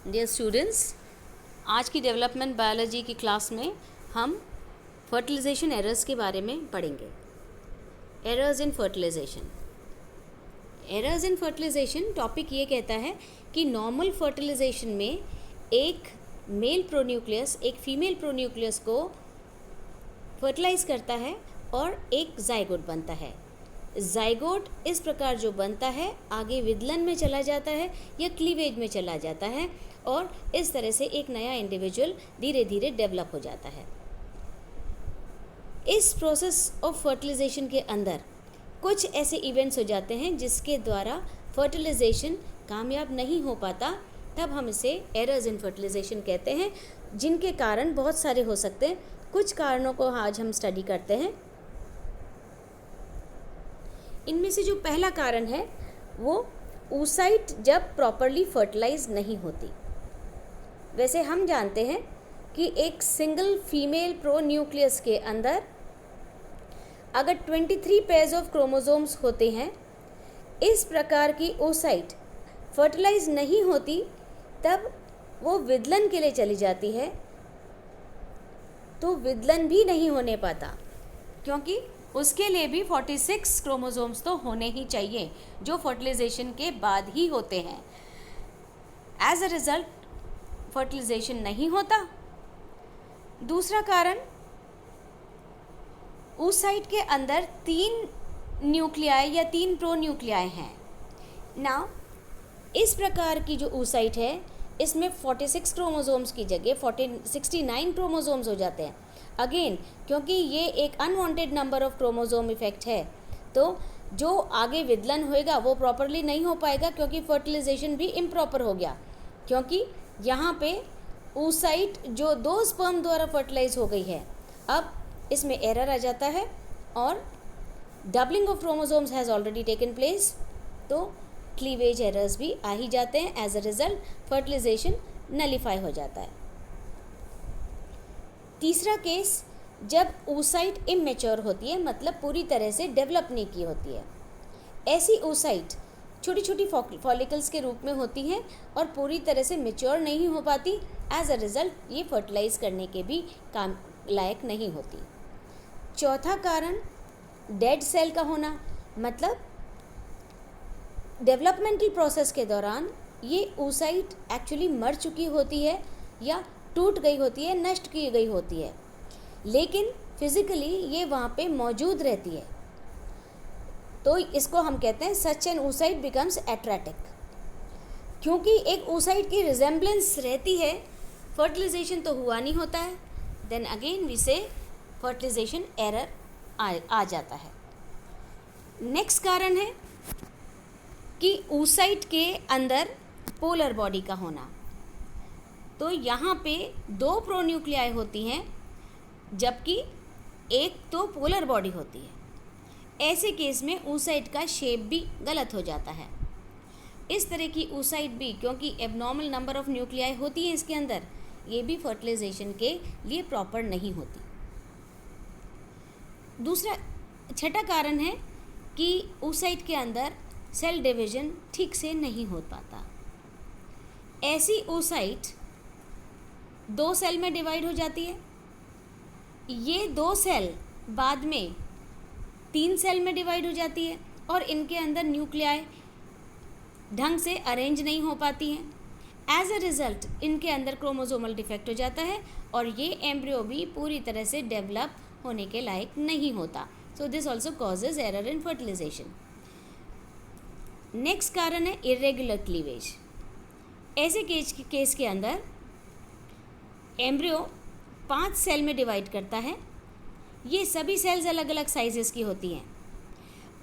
Dear students, आज की development biology की क्लास में हम फर्टिलाइजेशन एरर्स के बारे में पढ़ेंगे। Errors in fertilisation. Errors in fertilisation topic ये कहता है कि नॉर्मल फर्टिलाइजेशन में एक मेल प्रोन्यूक्लियस एक फीमेल प्रोन्यूक्लियस को फर्टिलाइज करता है और एक जाइगोट बनता है। जाइगोट इस प्रकार जो बनता है आगे विदलन में चला जाता है या क्लीवेज में चला जाता है और इस तरह से एक नया इंडिविजुअल धीरे धीरे डेवलप हो जाता है। इस प्रोसेस ऑफ फर्टिलाइजेशन के अंदर कुछ ऐसे इवेंट्स हो जाते हैं जिसके द्वारा फर्टिलाइजेशन कामयाब नहीं हो पाता, तब हम इसे एरर्स इन फर्टिलाइजेशन कहते हैं, जिनके कारण बहुत सारे हो सकते हैं। कुछ कारणों को आज हम स्टडी करते हैं। इनमें से जो पहला कारण है वो oocyte जब प्रॉपरली फर्टिलाइज नहीं होती। वैसे हम जानते हैं कि एक सिंगल फीमेल प्रोन्यूक्लियस के अंदर अगर 23 पेयर्स ऑफ क्रोमोसोम्स होते हैं, इस प्रकार की oocyte फर्टिलाइज नहीं होती, तब वो विदलन के लिए चली जाती है, तो विदलन भी नहीं होने पाता, क्योंकि उसके लिए भी 46 क्रोमोसोम्स तो होने ही चाहिए जो फर्टिलाइजेशन के बाद ही होते हैं। एज अ रिजल्ट फर्टिलाइजेशन नहीं होता। दूसरा कारण, oocyte के अंदर 3 न्यूक्लियाई या 3 प्रोन्यूक्लियाई हैं। नाउ इस प्रकार की जो oocyte है, इसमें 46 क्रोमोसोम्स की जगह 69 क्रोमोसोम्स हो जाते हैं। अगेन, क्योंकि ये एक unwanted number of chromosome effect है, तो जो आगे विदलन होएगा वो प्रॉपरली नहीं हो पाएगा, क्योंकि फर्टिलाइजेशन भी इम्प्रॉपर हो गया, क्योंकि यहाँ पे oocyte जो 2 स्पर्म द्वारा फर्टिलाइज हो गई है, अब इसमें एरर आ जाता है और doubling of chromosomes has already taken place, तो क्लीवेज एरर्स भी आ ही जाते हैं। As a result fertilisation nullify हो जाता है। तीसरा केस, जब oocyte इमेच्योर होती है, मतलब पूरी तरह से डेवलप नहीं की होती है। ऐसी oocyte छोटी छोटी फॉलिकल्स के रूप में होती हैं और पूरी तरह से मेच्योर नहीं हो पाती। एज अ रिजल्ट ये फर्टिलाइज करने के भी काम लायक नहीं होती। चौथा कारण, डेड सेल का होना, मतलब डेवलपमेंटल प्रोसेस के दौरान ये oocyte एक्चुअली मर चुकी होती है या टूट गई होती है, नष्ट की गई होती है, लेकिन फिजिकली ये वहाँ पे मौजूद रहती है, तो इसको हम कहते हैं such an oocyte becomes atretic. क्योंकि एक oocyte की रिजेम्बलेंस रहती है, फर्टिलाइजेशन तो हुआ नहीं होता है, देन अगेन वी से फर्टिलाइजेशन एरर आ जाता है। नेक्स्ट कारण है कि oocyte के अंदर पोलर बॉडी का होना। तो यहाँ पे 2 प्रोन्यूक्लियाई होती हैं, जबकि एक तो पोलर बॉडी होती है। ऐसे केस में oocyte का शेप भी गलत हो जाता है। इस तरह की oocyte भी, क्योंकि एबनॉर्मल नंबर ऑफ न्यूक्लियाई होती है इसके अंदर, ये भी फर्टिलाइजेशन के लिए प्रॉपर नहीं होती। दूसरा, छठा कारण है कि oocyte के अंदर सेल डिवीजन ठीक से नहीं हो पाता। ऐसी oocyte 2 सेल में डिवाइड हो जाती है। ये 2 सेल बाद में 3 सेल में डिवाइड हो जाती है और इनके अंदर न्यूक्लियाई ढंग से अरेंज नहीं हो पाती हैं। एज अ रिजल्ट इनके अंदर क्रोमोसोमल डिफेक्ट हो जाता है और ये एम्ब्रियो भी पूरी तरह से डेवलप होने के लायक नहीं होता। So this also causes error in fertilisation. Next कारण है इरेगुलर क्लीवेज। ऐसे केस के अंदर एम्ब्रियो 5 सेल में डिवाइड करता है। ये सभी सेल्स अलग अलग साइजेस की होती हैं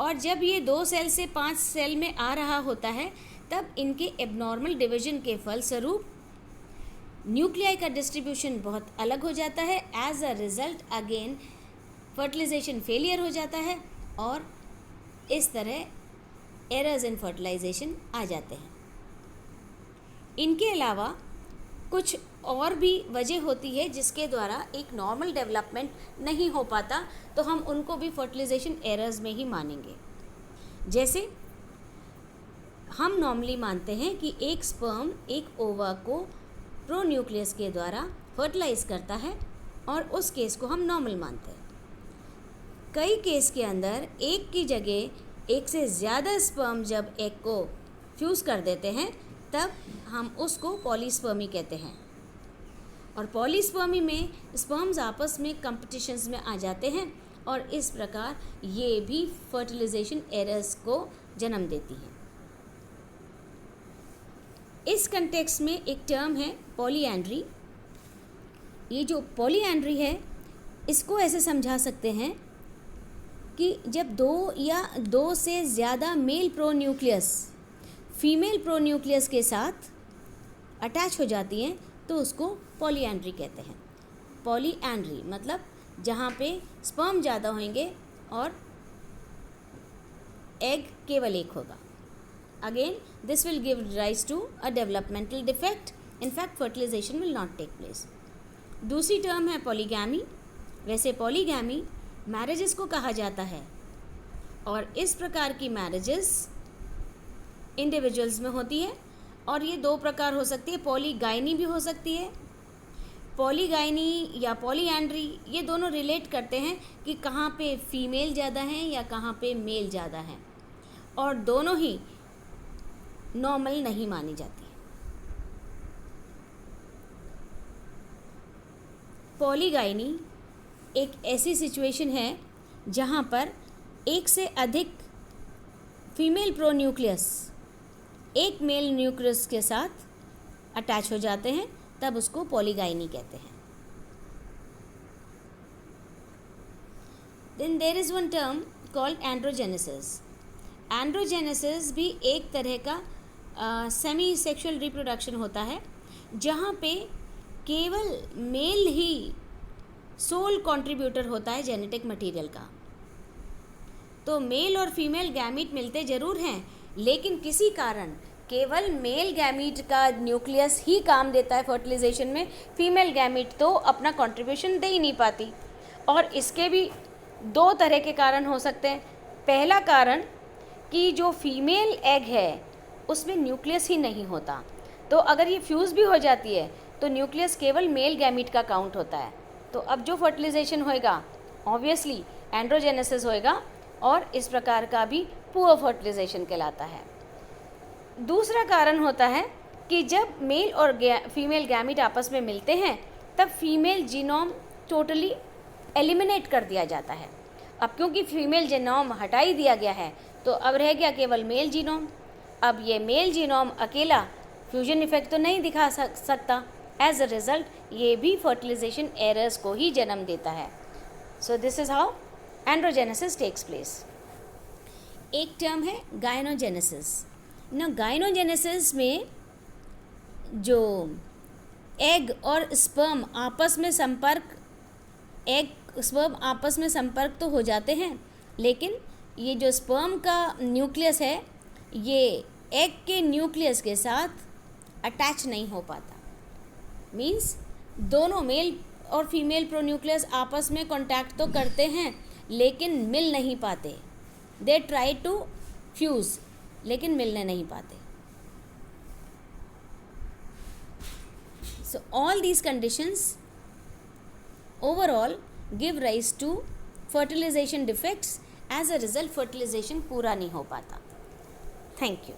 और जब ये 2 सेल से 5 सेल में आ रहा होता है, तब इनके एबनॉर्मल डिवीजन के फलस्वरूप न्यूक्लियाई का डिस्ट्रीब्यूशन बहुत अलग हो जाता है। As a result again fertilisation failure हो जाता है और इस तरह एरर्स इन फर्टिलाइजेशन आ जाते हैं। इनके अलावा कुछ और भी वजह होती है जिसके द्वारा एक नॉर्मल डेवलपमेंट नहीं हो पाता, तो हम उनको भी फर्टिलाइजेशन एरर्स में ही मानेंगे। जैसे हम नॉर्मली मानते हैं कि एक स्पर्म एक ओवा को प्रोन्यूक्लियस के द्वारा फर्टिलाइज करता है और उस केस को हम नॉर्मल मानते हैं। कई केस के अंदर एक की जगह एक से ज़्यादा स्पर्म जब एग को फ्यूज़ कर देते हैं तब हम उसको पॉलीस्पर्मी कहते हैं। और पॉलीस्पर्मी में स्पर्म्स आपस में कंपटीशंस में आ जाते हैं और इस प्रकार ये भी फर्टिलाइजेशन एरर्स को जन्म देती हैं। इस कंटेक्स्ट में एक टर्म है पॉलीएंड्री। ये जो पॉलीएंड्री है इसको ऐसे समझा सकते हैं कि जब दो से ज़्यादा मेल प्रोन्यूक्लियस फीमेल प्रोन्यूक्लियस के साथ अटैच हो जाती हैं तो उसको पॉलीएंड्री कहते हैं। पॉलीएंड्री मतलब जहाँ पे स्पर्म ज़्यादा होंगे और एग केवल एक होगा। Again this will give rise to a developmental defect. In fact fertilisation will not take place. दूसरी टर्म है पॉलीगैमी। वैसे पॉलीगैमी मैरिजेस को कहा जाता है और इस प्रकार की मैरिजेस इंडिविजुअल्स में होती है और ये दो प्रकार हो सकती है। पॉलीगाइनी भी हो सकती है। पॉलीगाइनी या पॉलीएंड्री ये दोनों रिलेट करते हैं कि कहाँ पे फीमेल ज़्यादा हैं या कहाँ पे मेल ज़्यादा हैं, और दोनों ही नॉर्मल नहीं मानी जाती। पॉलीगाइनी एक ऐसी सिचुएशन है जहाँ पर एक से अधिक फीमेल प्रोन्यूक्लियस एक मेल न्यूक्लियस के साथ अटैच हो जाते हैं, तब उसको पॉलीगाइनी कहते हैं। Then there is one term called androgenesis. Androgenesis भी एक तरह का सेमी सेक्सुअल रिप्रोडक्शन होता है जहाँ पे केवल मेल ही सोल कंट्रीब्यूटर होता है जेनेटिक मटेरियल का। तो मेल और फीमेल गैमीट मिलते ज़रूर हैं, लेकिन किसी कारण केवल मेल गैमीट का न्यूक्लियस ही काम देता है फर्टिलाइजेशन में। फीमेल गैमीट तो अपना कंट्रीब्यूशन दे ही नहीं पाती। और इसके भी दो तरह के कारण हो सकते हैं। पहला कारण कि जो फीमेल एग है उसमें न्यूक्लियस ही नहीं होता, तो अगर ये फ्यूज़ भी हो जाती है तो न्यूक्लियस केवल मेल गैमीट का काउंट होता है। तो अब जो फर्टिलाइजेशन होएगा ऑब्वियसली एंड्रोजेनेसिस होएगा और इस प्रकार का भी पुअर फर्टिलाइजेशन कहलाता है। दूसरा कारण होता है कि जब मेल और फीमेल गैमीट आपस में मिलते हैं तब फीमेल जीनोम टोटली एलिमिनेट कर दिया जाता है। अब क्योंकि फीमेल जीनोम हटा ही दिया गया है तो अब रह गया केवल मेल जीनोम। अब ये मेल जीनोम अकेला फ्यूजन इफेक्ट तो नहीं दिखा सकता। एज अ रिज़ल्ट ये भी फर्टिलाइजेशन एरर्स को ही जन्म देता है। So this is how androgenesis takes place. एक टर्म है गायनोजेनेसिस। गायनोजेनेसिस में जो एग और स्पर्म आपस में संपर्क तो हो जाते हैं, लेकिन ये जो स्पर्म का न्यूक्लियस है ये एग के न्यूक्लियस के साथ अटैच नहीं हो पाता। मीन्स दोनों मेल और फीमेल प्रोन्यूक्लियस आपस में कांटेक्ट तो करते हैं लेकिन मिल नहीं पाते। दे ट्राई टू फ्यूज़ लेकिन मिलने नहीं पाते। So all these conditions overall give rise to fertilisation defects. As a result fertilisation पूरा नहीं हो पाता। Thank you.